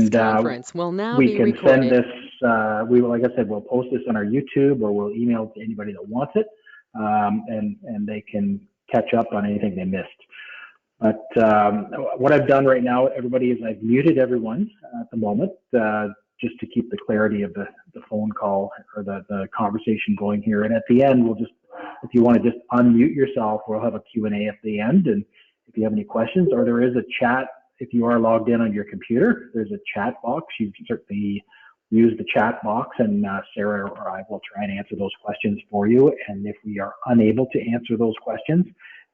and we can send this, we will, like I said, we'll post this on our YouTube, or we'll email it to anybody that wants it, and they can catch up on anything they missed. But what I've done right now, everybody, is I've muted everyone at the moment, just to keep the clarity of the phone call or the conversation going here. And at the end, we'll just, if you want to just unmute yourself, we'll have a Q&A at the end. And if you have any questions, or there is a chat, if you are logged in on your computer, there's a chat box. You can certainly use the chat box, and Sarah or I will try and answer those questions for you. And if we are unable to answer those questions,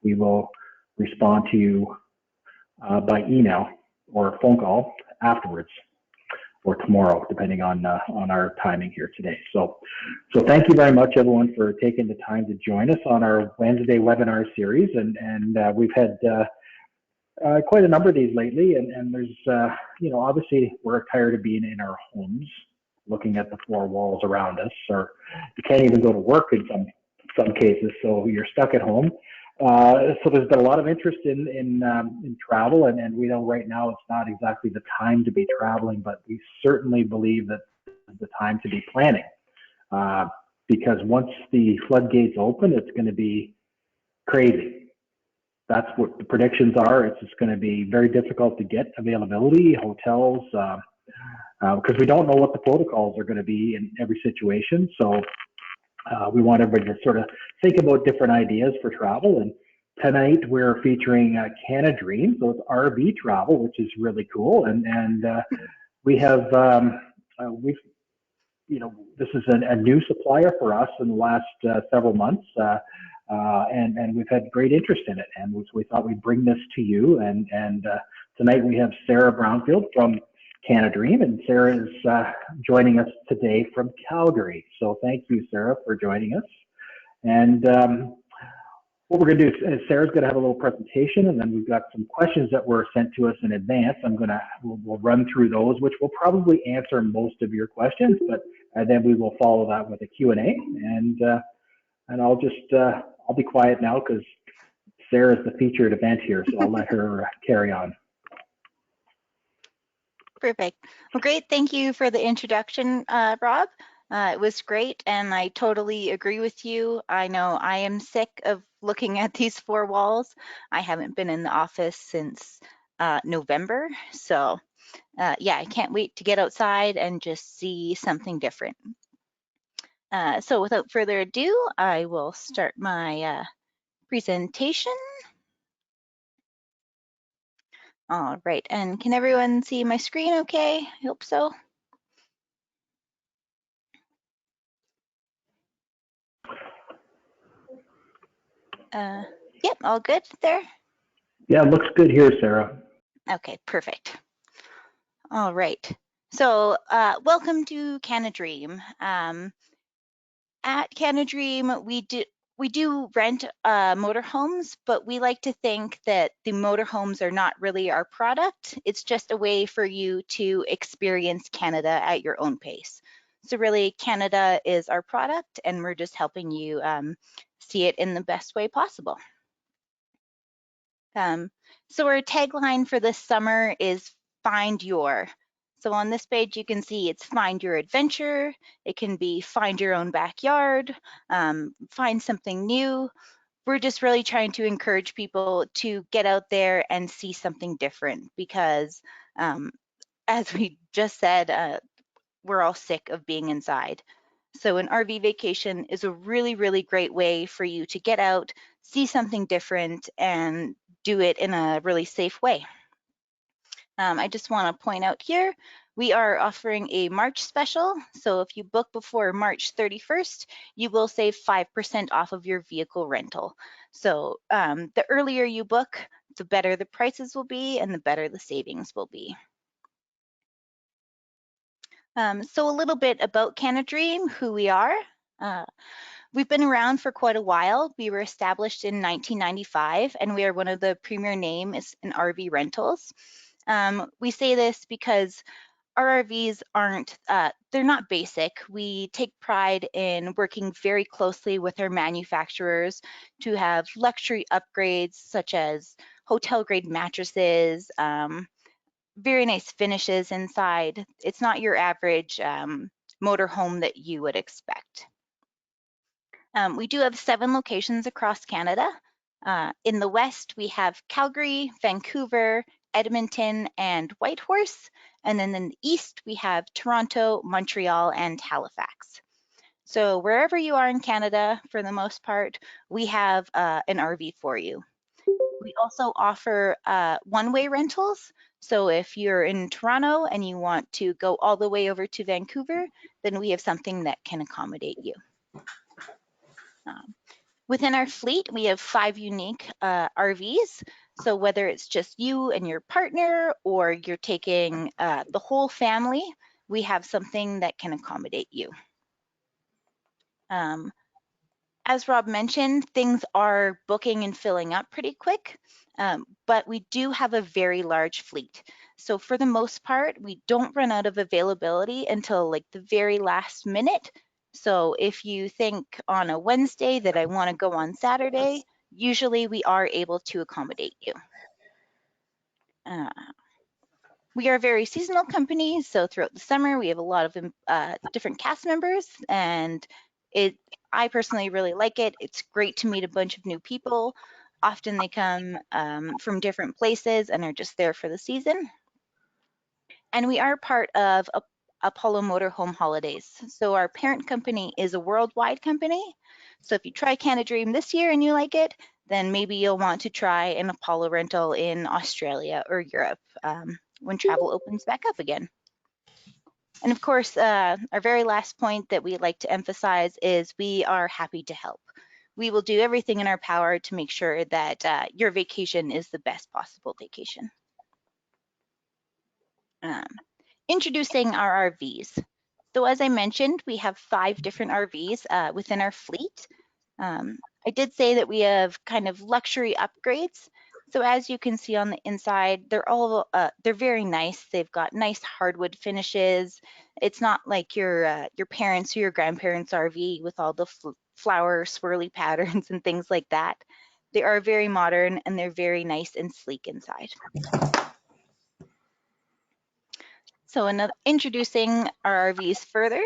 we will respond to you by email or phone call afterwards, or tomorrow, depending on our timing here today. So thank you very much, everyone, for taking the time to join us on our Wednesday webinar series. And we've had quite a number of these lately. And there's, you know, obviously we're tired of being in our homes, looking at the four walls around us, or you can't even go to work in some cases, so you're stuck at home. So there's been a lot of interest in travel, and we know right now it's not exactly the time to be traveling, but we certainly believe that it's the time to be planning, because once the floodgates open, it's going to be crazy. That's what the predictions are. It's just going to be very difficult to get availability, hotels, because we don't know what the protocols are going to be in every situation. So we want everybody to sort of think about different ideas for travel. And tonight we're featuring CanaDream, so it's RV travel, which is really cool. And we have, we've, you know, this is a new supplier for us in the last several months, and we've had great interest in it. And we thought we'd bring this to you. And tonight we have Sarah Brownfield from CanaDream, and Sarah is joining us today from Calgary. So thank you, Sarah, for joining us. And what we're going to do is Sarah's going to have a little presentation, and then we've got some questions that were sent to us in advance. We'll run through those, which will probably answer most of your questions, but then we will follow that with a Q&A. And I'll just I'll be quiet now because Sarah's the featured event here, so I'll let her carry on. Perfect. Well, great. Thank you for the introduction, Rob. It was great, and I totally agree with you. I know I am sick of looking at these four walls. I haven't been in the office since November, so yeah, I can't wait to get outside and just see something different. So without further ado, I will start my presentation. All right, and can everyone see my screen okay? I hope so. Yep, all good there? Yeah, it looks good here, Sarah. Okay, perfect. All right, so welcome to CanaDream. At CanaDream, we do rent motorhomes, but we like to think that the motorhomes are not really our product. It's just a way for you to experience Canada at your own pace. So really, Canada is our product, and we're just helping you see it in the best way possible. So our tagline for this summer is Find Your. So on this page, you can see it's Find Your Adventure. It can be Find Your Own Backyard, find something new. We're just really trying to encourage people to get out there and see something different because, as we just said, we're all sick of being inside. So an RV vacation is a really, really great way for you to get out, see something different, and do it in a really safe way. I just want to point out here, we are offering a March special. So if you book before March 31st, you will save 5% off of your vehicle rental. So the earlier you book, the better the prices will be and the better the savings will be. So a little bit about CanaDream, who we are. We've been around for quite a while. We were established in 1995, and we are one of the premier names in RV rentals. We say this because our RVs aren't, they're not basic. We take pride in working very closely with our manufacturers to have luxury upgrades such as hotel grade mattresses, very nice finishes inside. It's not your average motorhome that you would expect. We do have 7 locations across Canada. In the west, we have Calgary, Vancouver, Edmonton, and Whitehorse. And then in the east, we have Toronto, Montreal, and Halifax. So wherever you are in Canada, for the most part, we have an RV for you. We also offer one-way rentals. So if you're in Toronto and you want to go all the way over to Vancouver, then we have something that can accommodate you. Within our fleet, we have 5 unique RVs. So whether it's just you and your partner or you're taking the whole family, we have something that can accommodate you. As Rob mentioned, things are booking and filling up pretty quick, but we do have a very large fleet. So for the most part, we don't run out of availability until like the very last minute. So if you think on a Wednesday that I want to go on Saturday, usually we are able to accommodate you. We are a very seasonal company, so throughout the summer we have a lot of different cast members, and I personally really like it. It's great to meet a bunch of new people. Often they come from different places and are just there for the season. And we are part of Apollo Motorhome Holidays. So our parent company is a worldwide company. So if you try CanaDream this year and you like it, then maybe you'll want to try an Apollo rental in Australia or Europe when travel opens back up again. And of course, our very last point that we like to emphasize is we are happy to help. We will do everything in our power to make sure that your vacation is the best possible vacation. Introducing our RVs. So as I mentioned, we have 5 different RVs within our fleet. I did say that we have kind of luxury upgrades. So as you can see on the inside, they're very nice. They've got nice hardwood finishes. It's not like your parents' or your grandparents' RV with all the flower swirly patterns and things like that. They are very modern and they're very nice and sleek inside. So introducing our RVs further.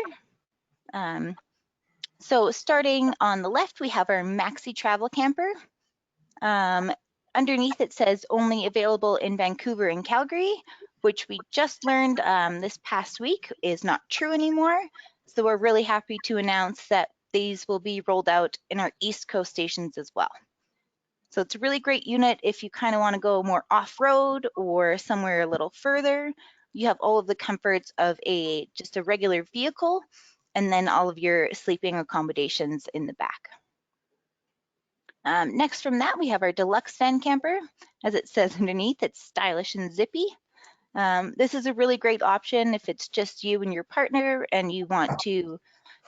So starting on the left, we have our Maxi travel camper. Underneath it says only available in Vancouver and Calgary, which we just learned this past week is not true anymore. So we're really happy to announce that these will be rolled out in our East Coast stations as well. So it's a really great unit if you kind of want to go more off-road or somewhere a little further. You have all of the comforts of just a regular vehicle, and then all of your sleeping accommodations in the back. Next from that, we have our Deluxe Fan Camper. As it says underneath, it's stylish and zippy. This is a really great option if it's just you and your partner and you want to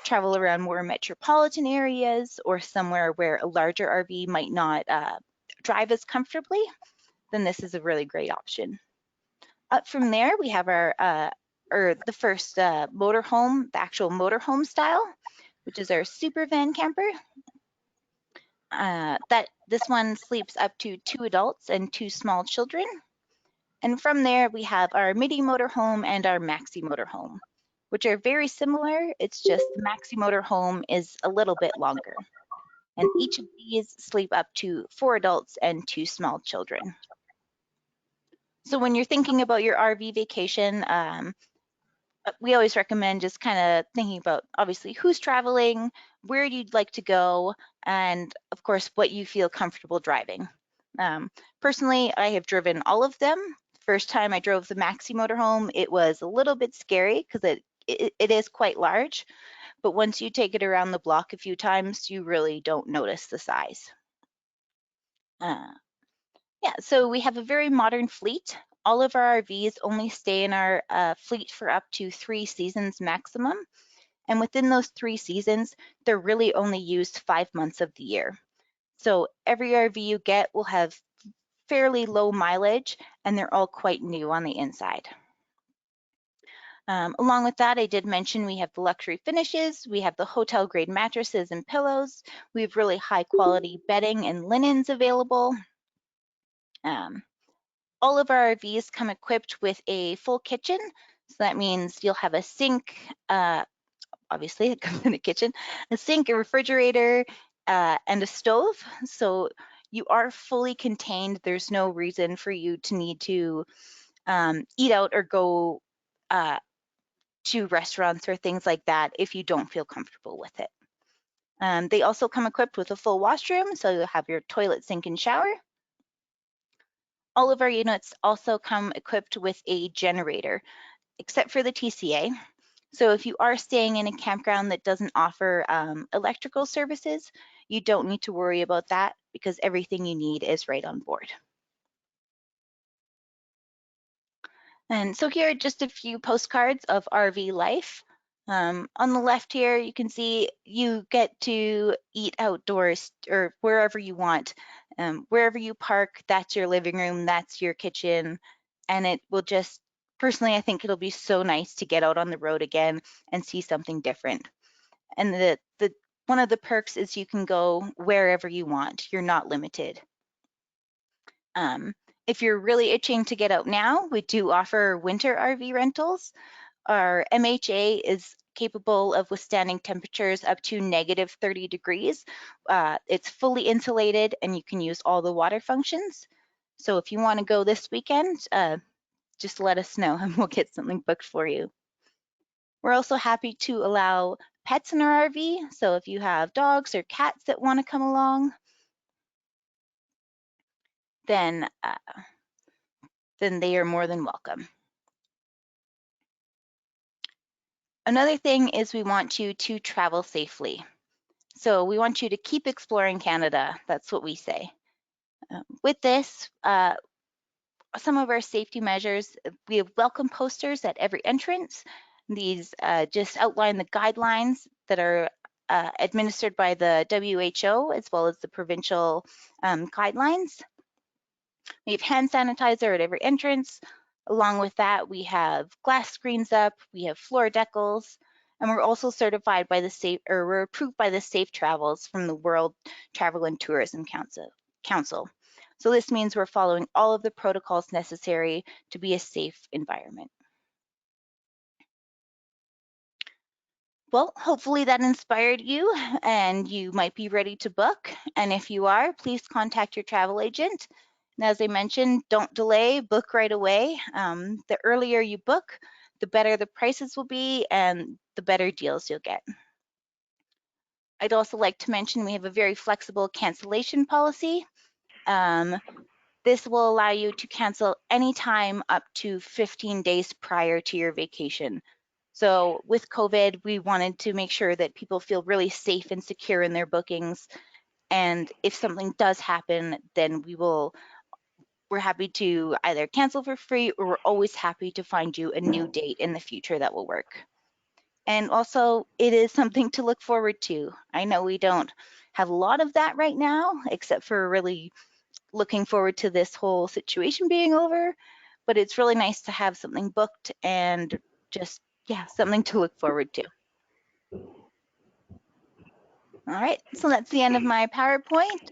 travel around more metropolitan areas or somewhere where a larger RV might not drive as comfortably, then this is a really great option. Up from there, we have the first motorhome, the actual motorhome style, which is our Super Van Camper. This one sleeps up to 2 adults and 2 small children. And from there, we have our midi motorhome and our maxi motorhome, which are very similar. It's just the maxi motorhome is a little bit longer. And each of these sleep up to 4 adults and 2 small children. So when you're thinking about your RV vacation, we always recommend just kind of thinking about obviously who's traveling, where you'd like to go, and of course what you feel comfortable driving. Personally, I have driven all of them. First time I drove the Maxi motorhome, it was a little bit scary because it is quite large, but once you take it around the block a few times, you really don't notice the size. Yeah, so we have a very modern fleet. All of our RVs only stay in our fleet for up to 3 seasons maximum. And within those 3 seasons, they're really only used 5 months of the year. So every RV you get will have fairly low mileage and they're all quite new on the inside. Along with that, I did mention we have the luxury finishes, we have the hotel grade mattresses and pillows, we have really high quality bedding and linens available. All of our RVs come equipped with a full kitchen. So that means you'll have a sink, obviously it comes in a kitchen, a sink, a refrigerator, and a stove. So you are fully contained. There's no reason for you to need to eat out or go to restaurants or things like that if you don't feel comfortable with it. They also come equipped with a full washroom, so you'll have your toilet, sink, and shower. All of our units also come equipped with a generator, except for the TCA. So if you are staying in a campground that doesn't offer electrical services, you don't need to worry about that because everything you need is right on board. And so here are just a few postcards of RV life. On the left here, you can see you get to eat outdoors or wherever you want. Wherever you park, that's your living room, that's your kitchen. And it will just, personally, I think it'll be so nice to get out on the road again and see something different. And the one of the perks is you can go wherever you want. You're not limited. If you're really itching to get out now, we do offer winter RV rentals. Our MHA is capable of withstanding temperatures up to -30 degrees. It's fully insulated and you can use all the water functions. So if you want to go this weekend, just let us know and we'll get something booked for you. We're also happy to allow pets in our RV. So if you have dogs or cats that want to come along, then they are more than welcome. Another thing is we want you to travel safely. So we want you to keep exploring Canada. That's what we say. With this, some of our safety measures, we have welcome posters at every entrance. These just outline the guidelines that are administered by the WHO as well as the provincial guidelines. We have hand sanitizer at every entrance. Along with that, we have glass screens up, we have floor decals, and we're also certified by the we're approved by the Safe Travels from the World Travel and Tourism Council. So this means we're following all of the protocols necessary to be a safe environment. Well, hopefully that inspired you and you might be ready to book. And if you are, please contact your travel agent. And as I mentioned, don't delay, book right away. The earlier you book, the better the prices will be and the better deals you'll get. I'd also like to mention we have a very flexible cancellation policy. This will allow you to cancel anytime up to 15 days prior to your vacation. So with COVID, we wanted to make sure that people feel really safe and secure in their bookings. And if something does happen, then we're happy to either cancel for free or we're always happy to find you a new date in the future that will work. And also, it is something to look forward to. I know we don't have a lot of that right now, except for really looking forward to this whole situation being over, but it's really nice to have something booked and just, yeah, something to look forward to. All right, so that's the end of my PowerPoint.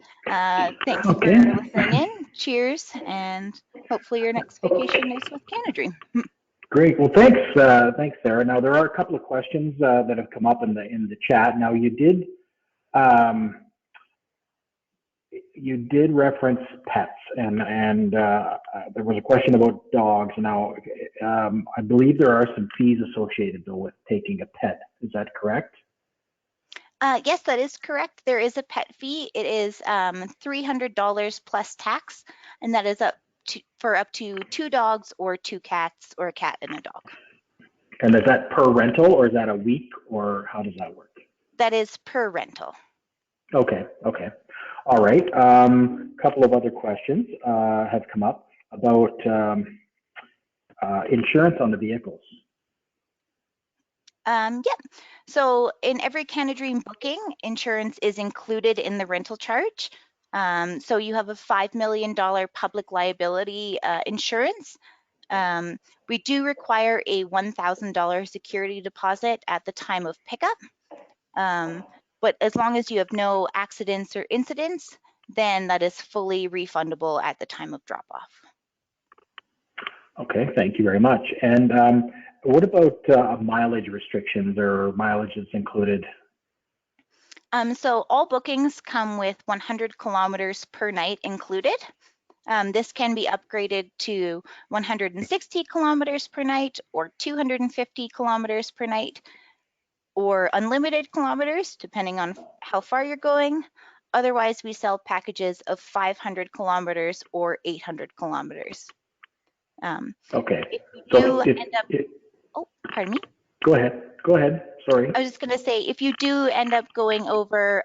Thanks for listening in. Cheers, and hopefully your next vacation is with CanaDream. Great. Well, thanks, Sarah. Now there are a couple of questions that have come up in the chat. Now you did reference pets, and there was a question about dogs. Now, I believe there are some fees associated though with taking a pet. Is that correct? Yes, that is correct. There is a pet fee. It is $300 plus tax, and that is for up to 2 dogs or 2 cats or a cat and a dog. And is that per rental or is that a week or how does that work? That is per rental. Okay. All right. Couple of other questions have come up about insurance on the vehicles. Yeah, so in every CanaDream booking, insurance is included in the rental charge. So you have a $5 million public liability insurance. We do require a $1,000 security deposit at the time of pickup. But as long as you have no accidents or incidents, then that is fully refundable at the time of drop-off. Okay, thank you very much. And what about mileage restrictions or mileage that's included? So all bookings come with 100 kilometers per night included. This can be upgraded to 160 kilometers per night or 250 kilometers per night or unlimited kilometers, depending on how far you're going. Otherwise, we sell packages of 500 kilometers or 800 kilometers. Okay. If you So do end up, oh, pardon me. Go ahead. Go ahead. Sorry. I was just going to say, if you do end up going over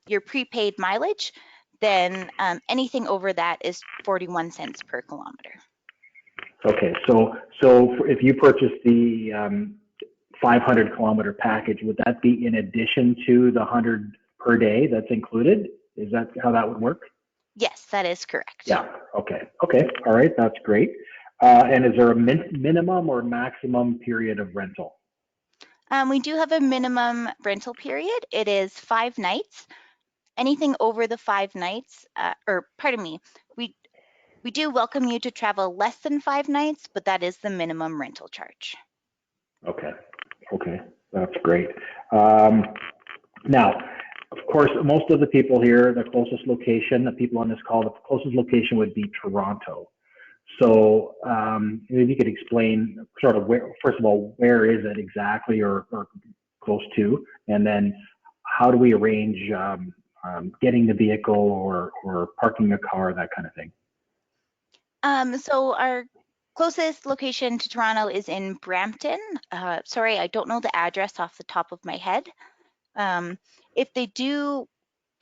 your prepaid mileage, then anything over that is 41 cents per kilometer. Okay. So if you purchase the 500 kilometer package, would that be in addition to the 100 per day that's included? Is that how that would work? Yes, that is correct. Yeah. Okay. Okay. All right. That's great. And is there a minimum or maximum period of rental? We do have a minimum rental period. It is 5 nights. Anything over the 5 nights, or pardon me, we do welcome you to travel less than 5 nights, but that is the minimum rental charge. Okay. Okay. That's great. Now, of course, most of the people here, the closest location, the people on this call, the closest location would be Toronto. So maybe you could explain sort of where, first of all, where is it exactly or close to, and then how do we arrange getting the vehicle or parking the car, that kind of thing? So our closest location to Toronto is in Brampton. Sorry, I don't know the address off the top of my head. If they do,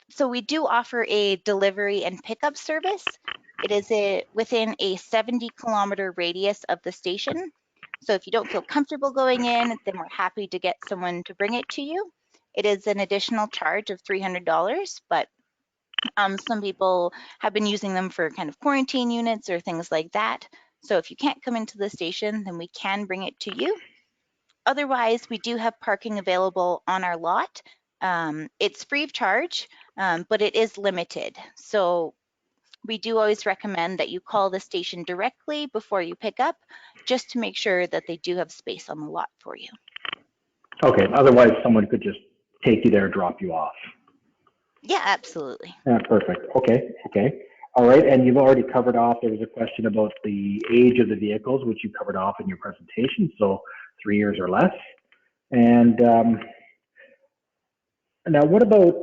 so we do offer a delivery and pickup service. It is within a 70-kilometer radius of the station. So if you don't feel comfortable going in, then we're happy to get someone to bring it to you. It is an additional charge of $300, but some people have been using them for kind of quarantine units or things like that. So if you can't come into the station, then we can bring it to you. Otherwise, we do have parking available on our lot. It's free of charge, but it is limited. So we do always recommend that you call the station directly before you pick up, just to make sure that they do have space on the lot for you. Okay, otherwise someone could just take you there, drop you off. Yeah, absolutely. Yeah, perfect. Okay, okay. All right, and you've already covered off, there was a question about the age of the vehicles, which you covered off in your presentation, so 3 years or less. And now what about,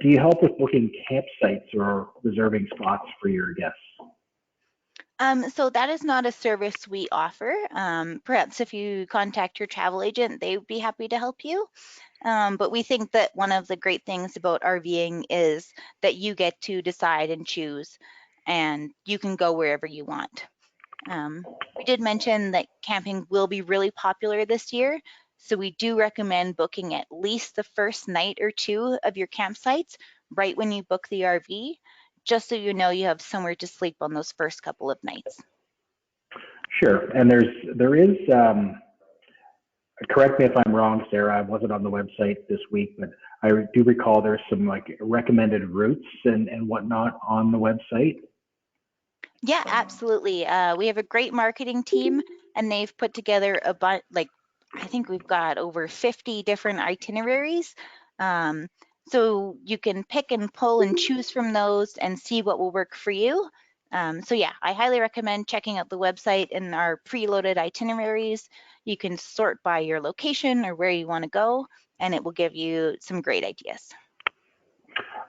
do you help with booking campsites or reserving spots for your guests? So that is not a service we offer. Perhaps if you contact your travel agent, they would be happy to help you. But we think that one of the great things about RVing is that you get to decide and choose, and you can go wherever you want. We did mention that camping will be really popular this year, so we do recommend booking at least the first night or two of your campsites right when you book the RV, just so you know you have somewhere to sleep on those first couple of nights. Sure, and there is, correct me if I'm wrong, Sarah, I wasn't on the website this week, but I do recall there's some like recommended routes and whatnot on the website. Yeah, absolutely. We have a great marketing team, and they've put together a bunch, like, I think we've got over 50 different itineraries. So you can pick and pull and choose from those and see what will work for you. So yeah, I highly recommend checking out the website and our preloaded itineraries. You can sort by your location or where you want to go, and it will give you some great ideas.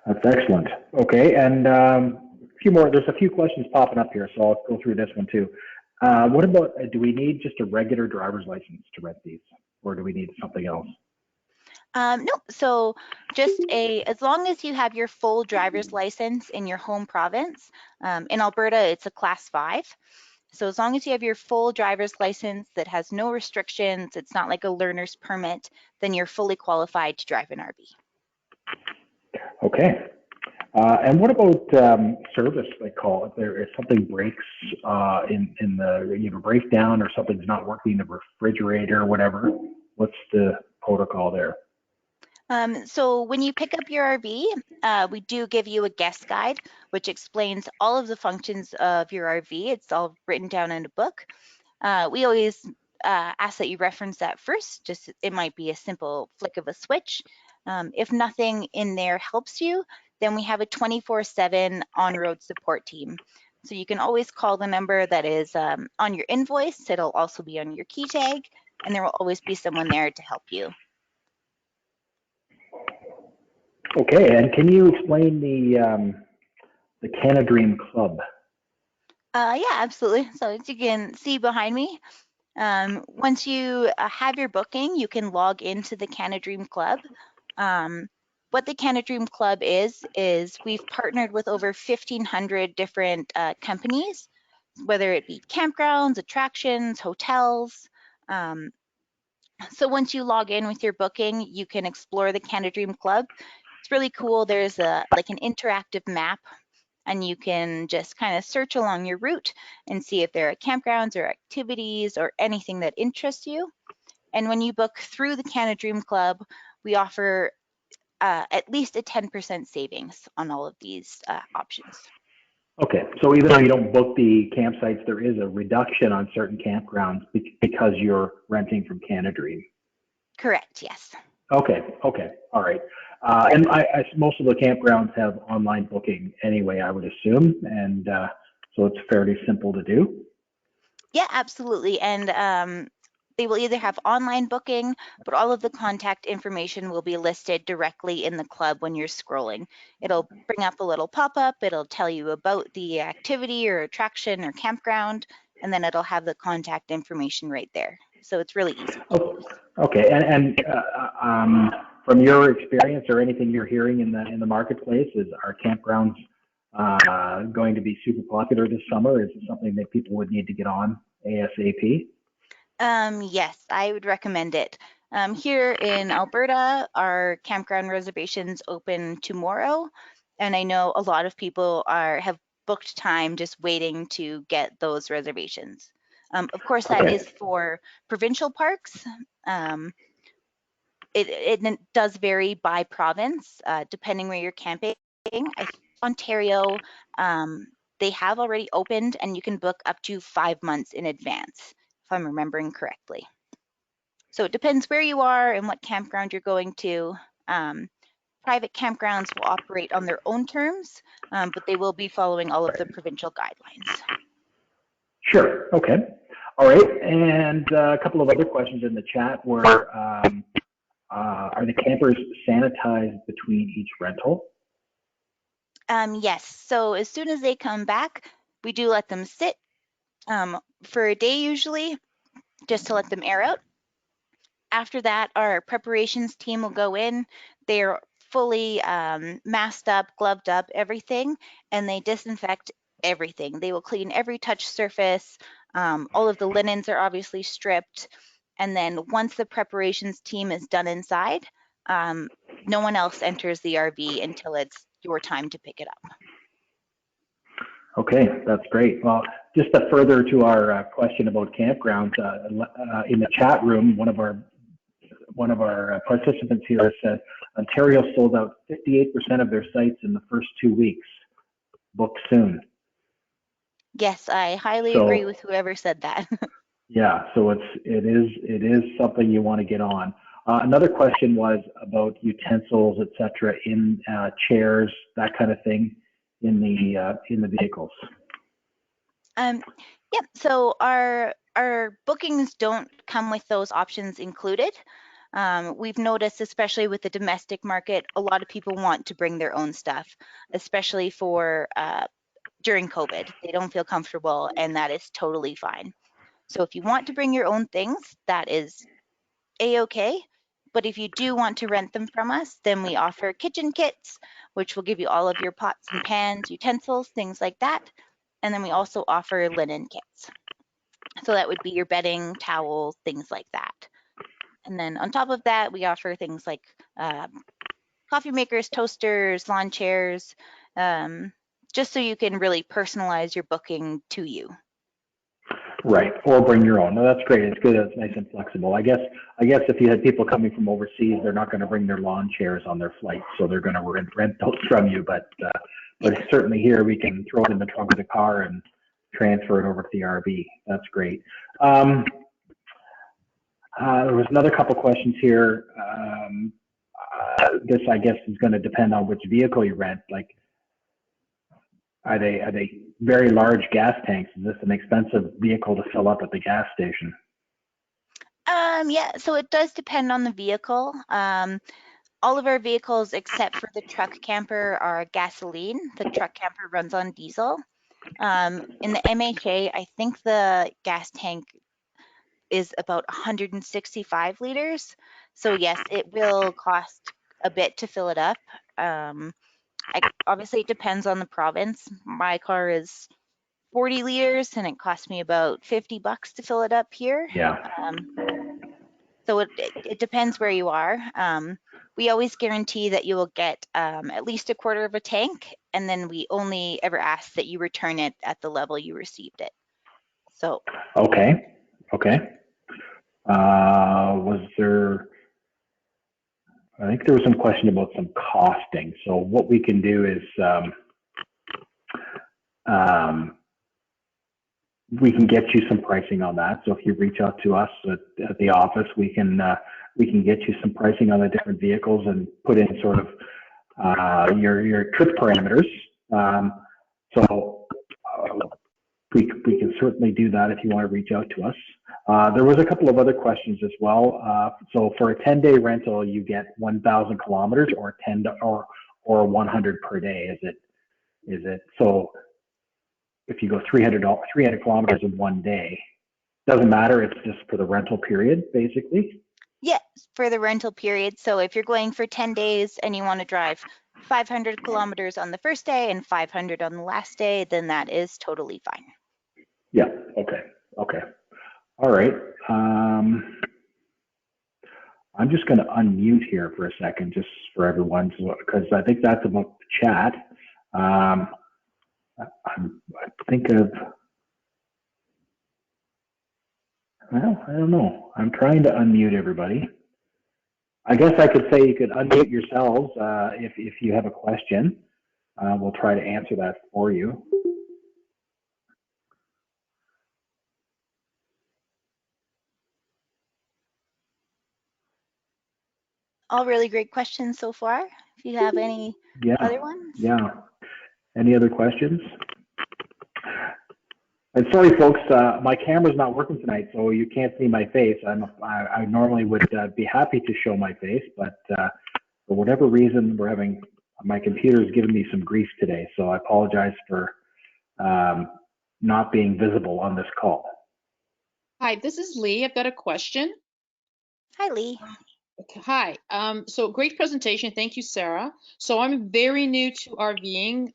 That's excellent. Okay, and few more. There's a few questions popping up here, so I'll go through this one too. What about, do we need just a regular driver's license to rent these, or do we need something else? No, so just as long as you have your full driver's license in your home province, in Alberta, it's a class 5. So as long as you have your full driver's license that has no restrictions, it's not like a learner's permit, then you're fully qualified to drive an RV. Okay. And what about service, they call it? If something breaks in the, you have a breakdown or something's not working in the refrigerator or whatever, what's the protocol there? So when you pick up your RV, we do give you a guest guide, which explains all of the functions of your RV. It's all written down in a book. We always ask that you reference that first, just it might be a simple flick of a switch. If nothing in there helps you, then we have a 24/7 on-road support team. So you can always call the number that is on your invoice. It'll also be on your key tag, and there will always be someone there to help you. Okay, and can you explain the CanaDream Club? Yeah, absolutely. So as you can see behind me, once you have your booking, you can log into the CanaDream Club. What the CanaDream Club is we've partnered with over 1,500 different companies, whether it be campgrounds, attractions, hotels. So once you log in with your booking, you can explore the CanaDream Club. It's really cool. There's like an interactive map, and you can just kind of search along your route and see if there are campgrounds or activities or anything that interests you. And when you book through the CanaDream Club, we offer at least a 10% savings on all of these options. Okay, so even though you don't book the campsites, there is a reduction on certain campgrounds because you're renting from CanaDream. Correct, yes. Okay, all right. And most of the campgrounds have online booking anyway, I would assume, and so it's fairly simple to do. Yeah, absolutely. And they will either have online booking, but all of the contact information will be listed directly in the club when you're scrolling. It'll bring up a little pop-up, it'll tell you about the activity or attraction or campground, and then it'll have the contact information right there. So it's really easy to use. Okay, and from your experience or anything you're hearing in the marketplace, are campgrounds going to be super popular this summer? Is it something that people would need to get on ASAP? Yes, I would recommend it. Here in Alberta, our campground reservations open tomorrow, and I know a lot of people have booked time just waiting to get those reservations. Of course, that Okay. is for provincial parks. It does vary by province, depending where you're camping. I think Ontario, they have already opened, and you can book up to 5 months in advance, if I'm remembering correctly. So it depends where you are and what campground you're going to. Private campgrounds will operate on their own terms, but they will be following all of the provincial guidelines. Sure. Okay. All right. And a couple of other questions in the chat were, are the campers sanitized between each rental? Yes. So as soon as they come back, we do let them sit for a day usually, just to let them air out. After that, our preparations team will go in. They're fully masked up, gloved up, everything, and they disinfect everything. They will clean every touch surface. All of the linens are obviously stripped. And then once the preparations team is done inside, no one else enters the RV until it's your time to pick it up. Okay, that's great. Well, just to further to our question about campgrounds, in the chat room, one of our participants here said Ontario sold out 58% of their sites in the first 2 weeks. Book soon. Yes, I highly agree with whoever said that. Yeah, so it is something you want to get on. Another question was about utensils, etc., in chairs, that kind of thing, in the vehicles. Yeah, so our bookings don't come with those options included. We've noticed, especially with the domestic market, a lot of people want to bring their own stuff, especially for during COVID. They don't feel comfortable, and that is totally fine. So if you want to bring your own things, that is a-okay. But if you do want to rent them from us, then we offer kitchen kits, which will give you all of your pots and pans, utensils, things like that. And then we also offer linen kits. So that would be your bedding, towels, things like that. And then on top of that, we offer things like coffee makers, toasters, lawn chairs, just so you can really personalize your booking to you. Right, or bring your own. No, that's great. It's good. It's nice and flexible. I guess if you had people coming from overseas, they're not going to bring their lawn chairs on their flight, so they're going to rent those from you. But certainly here we can throw it in the trunk of the car and transfer it over to the RV. That's great. There was another couple questions here. This, I guess, is going to depend on which vehicle you rent. Like, are they very large gas tanks? Is this an expensive vehicle to fill up at the gas station? Yeah, so it does depend on the vehicle. All of our vehicles, except for the truck camper, are gasoline. The truck camper runs on diesel. In the MHA, I think the gas tank is about 165 liters. So yes, it will cost a bit to fill it up. Obviously, it depends on the province. My car is 40 liters and it cost me about $50 to fill it up here. Yeah. So it depends where you are. We always guarantee that you will get at least a quarter of a tank, and then we only ever ask that you return it at the level you received it. So. Okay. Was there? I think there was some question about some costing. So what we can do is we can get you some pricing on that. So if you reach out to us at the office, we can get you some pricing on the different vehicles and put in sort of your trip parameters. We can certainly do that if you want to reach out to us. There was a couple of other questions as well. So for a 10-day rental, you get 1,000 kilometers or 100 per day. Is it so? If you go 300 kilometers in one day, doesn't matter. It's just for the rental period, basically. Yes, for the rental period. So if you're going for 10 days and you want to drive 500 kilometers on the first day and 500 on the last day, then that is totally fine. Yeah. Okay. All right. I'm just going to unmute here for a second, just for everyone, because I think that's about the chat. I think of, well, I don't know. I'm trying to unmute everybody. I guess I could say you could unmute yourselves if you have a question. We'll try to answer that for you. All really great questions so far. If you have any other ones. Yeah. Any other questions? And sorry, folks, my camera's not working tonight, so you can't see my face. I normally would be happy to show my face, but for whatever reason, my computer's giving me some grief today, so I apologize for not being visible on this call. Hi, this is Lee. I've got a question. Hi, Lee. Hi. So great presentation. Thank you, Sarah. So I'm very new to RVing.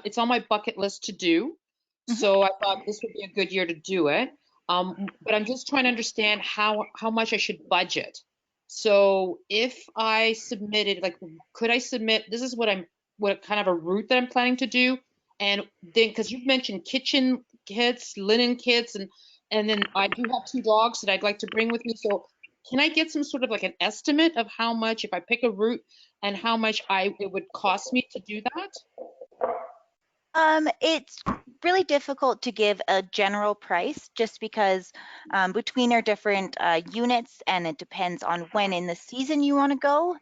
It's on my bucket list to do. So I thought this would be a good year to do it. But I'm just trying to understand how much I should budget. So if I submitted, like, could I submit? This is what kind of a route that I'm planning to do. And then, because you've mentioned kitchen kits, linen kits, and then I do have 2 dogs that I'd like to bring with me. So can I get some sort of like an estimate of how much, if I pick a route, and how much it would cost me to do that? It's really difficult to give a general price just because between our different units, and it depends on when in the season you want to go.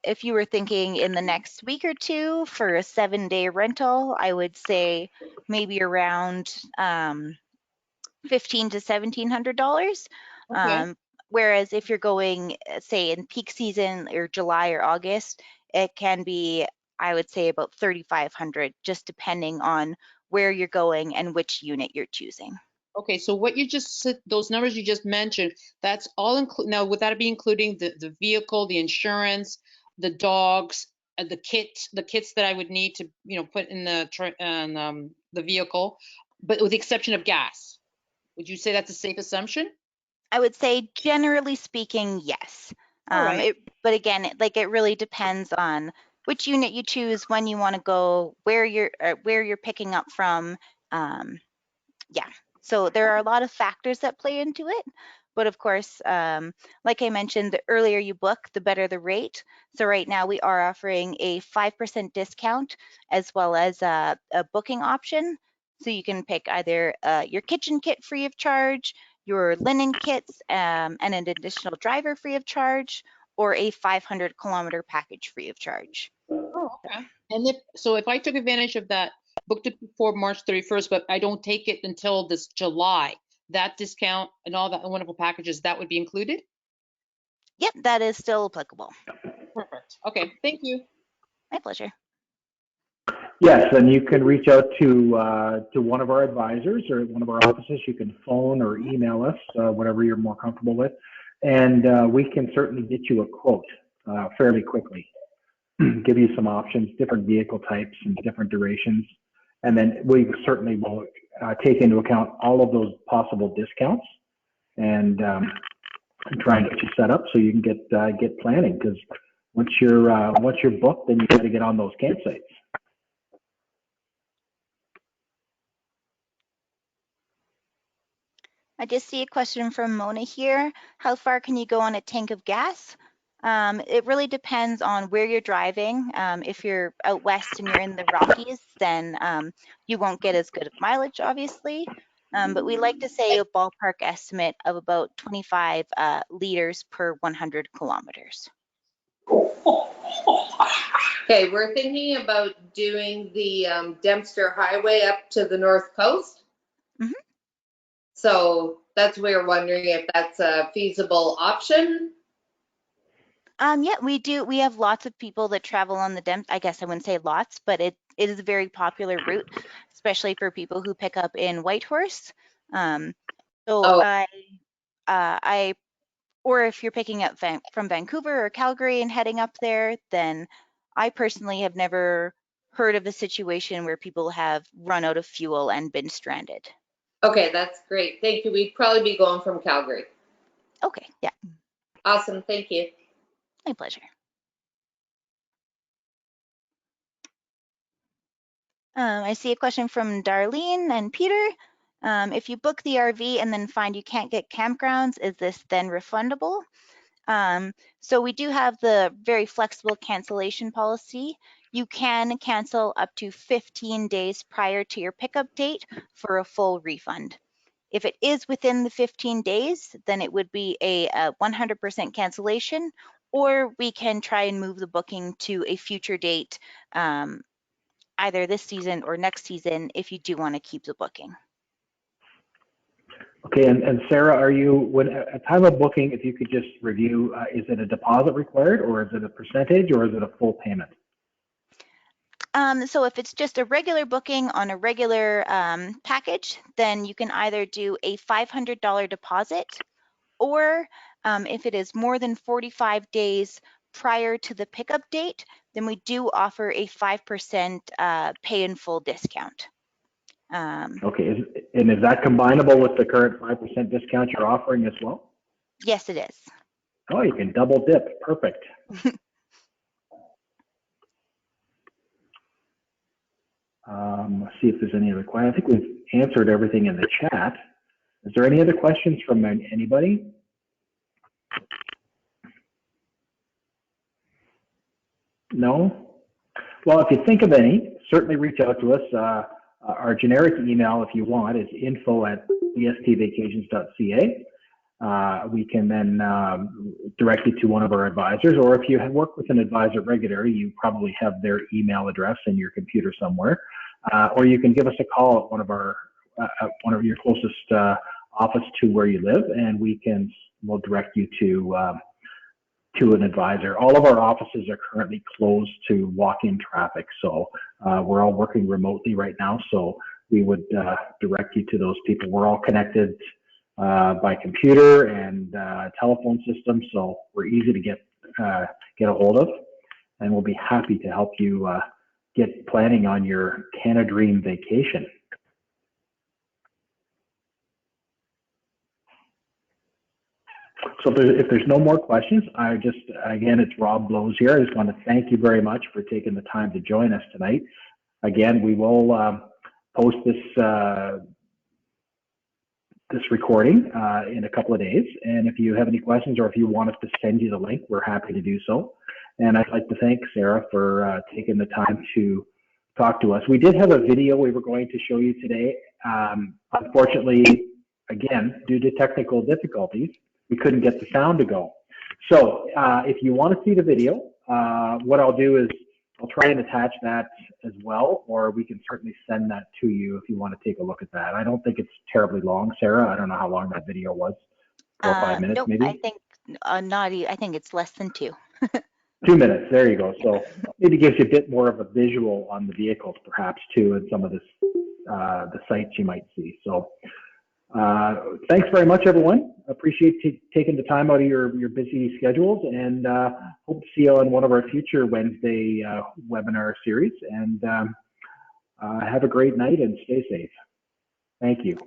If you were thinking in the next week or two for a 7-day rental, I would say maybe around $1,500 to $1,700. Okay. Whereas if you're going, say, in peak season or July or August, it can be, I would say, about $3,500, just depending on where you're going and which unit you're choosing. Okay, so what you just said, those numbers you just mentioned, that's all include. Now, would that be including the vehicle, the insurance, the dogs, the kits that I would need to, put in the vehicle, but with the exception of gas? Would you say that's a safe assumption? I would say, generally speaking, yes. All right. But again, it really depends on which unit you choose, when you want to go, where you're picking up from. Yeah. So there are a lot of factors that play into it. But of course, like I mentioned, the earlier you book, the better the rate. So right now we are offering a 5% discount as well as a booking option. So you can pick either your kitchen kit free of charge, your linen kits, and an additional driver free of charge, or a 500-kilometer package free of charge. Oh, okay. And if I took advantage of that, booked it before March 31st, but I don't take it until this July, that discount and all that wonderful packages, that would be included? Yep, that is still applicable. Perfect. Okay, thank you. My pleasure. Yes, and you can reach out to one of our advisors or one of our offices. You can phone or email us, whatever you're more comfortable with, and we can certainly get you a quote fairly quickly. Give you some options, different vehicle types and different durations, and then we certainly will take into account all of those possible discounts and try and get you set up so you can get planning. Because once you're booked, then you got to get on those campsites. I just see a question from Mona here. How far can you go on a tank of gas? It really depends on where you're driving. If you're out west and you're in the Rockies, then you won't get as good of mileage, obviously. But we like to say a ballpark estimate of about 25 liters per 100 kilometers. Okay, we're thinking about doing the Dempster Highway up to the North Coast. Mm-hmm. So that's where we're wondering if that's a feasible option. Yeah, we do. We have lots of people that travel on the Dempster. I guess I wouldn't say lots, but it is a very popular route, especially for people who pick up in Whitehorse. Or if you're picking up from Vancouver or Calgary and heading up there, then I personally have never heard of a situation where people have run out of fuel and been stranded. Okay, that's great. Thank you. We'd probably be going from Calgary. Okay, yeah. Awesome, thank you. My pleasure. I see a question from Darlene and Peter. If you book the RV and then find you can't get campgrounds, is this then refundable? So we do have the very flexible cancellation policy. You can cancel up to 15 days prior to your pickup date for a full refund. If it is within the 15 days, then it would be a 100% cancellation, or we can try and move the booking to a future date, either this season or next season, if you do want to keep the booking. Okay, and Sarah, are you, when at time of booking, if you could just review, is it a deposit required, or is it a percentage, or is it a full payment? So if it's just a regular booking on a regular package, then you can either do a $500 deposit, or if it is more than 45 days prior to the pickup date, then we do offer a 5% pay in full discount. Okay, and is that combinable with the current 5% discount you're offering as well? Yes, it is. Oh, you can double dip. Perfect. Let's see if there's any other questions. I think we've answered everything in the chat. Is there any other questions from anybody? No? Well, if you think of any, certainly reach out to us. Our generic email, if you want, is info@estvacations.ca. We can then direct you to one of our advisors, or if you work with an advisor regularly, you probably have their email address in your computer somewhere, or you can give us a call at one of your closest office to where you live, and we'll direct you to an advisor. All of our offices are currently closed to walk-in traffic, so we're all working remotely right now, so we would direct you to those people. We're all connected by computer and telephone system, so we're easy to get a hold of, and we'll be happy to help you get planning on your CanaDream vacation. So if there's no more questions, again, it's Rob Blows here. I just want to thank you very much for taking the time to join us tonight. Again, we will post this this recording in a couple of days. And if you have any questions or if you want us to send you the link, we're happy to do so. And I'd like to thank Sarah for taking the time to talk to us. We did have a video we were going to show you today. Unfortunately, again, due to technical difficulties, we couldn't get the sound to go. So if you want to see the video, what I'll do is I'll try and attach that as well, or we can certainly send that to you if you want to take a look at that. I don't think it's terribly long, Sarah. I don't know how long that video was. 4 or 5 minutes, nope, maybe? I think I think it's less than 2. 2 minutes, there you go. So maybe gives you a bit more of a visual on the vehicles perhaps too, and some of this, the sites you might see. So thanks very much, everyone. Appreciate taking the time out of your busy schedules, and hope to see you on one of our future Wednesday webinar series. And have a great night and stay safe. Thank you.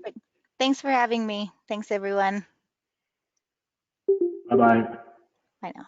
Thanks for having me. Thanks, everyone. Bye-bye. Bye now.